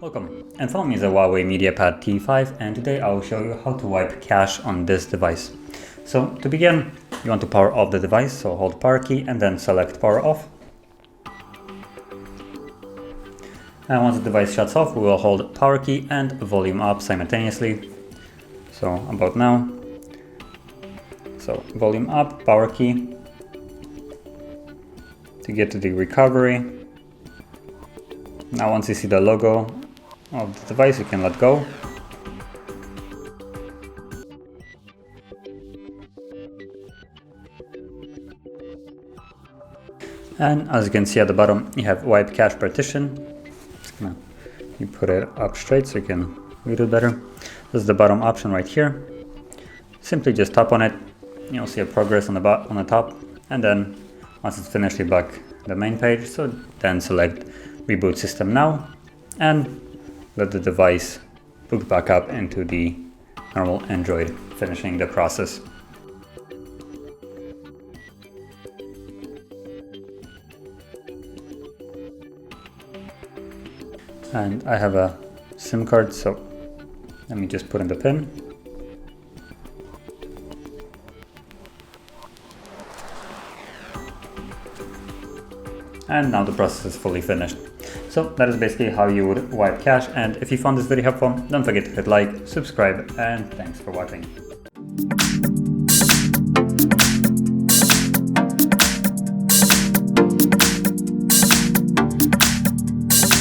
Welcome, in front of me is a HUAWEI MediaPad T5, and today I will show you how to wipe cache on this device. So to begin, you want to power off the device, so hold power key and then select power off. And once the device shuts off, we will hold power key and volume up simultaneously. So about now. So volume up, power key to get to the recovery. Now once you see the logo of the device, you can let go. And as you can see at the bottom, you have wipe cache partition. You put it up straight so you can read it better. This is the bottom option right here. Simply just tap on it. You'll see a progress on the top, and then once it's finished, you back the main page. So then select reboot system now and let the device boot back up into the normal Android, finishing the process. And I have a SIM card, so let me just put in the pin. And now the process is fully finished. So that is basically how you would wipe cache, and if you found this video helpful, don't forget to hit like, subscribe, and thanks for watching.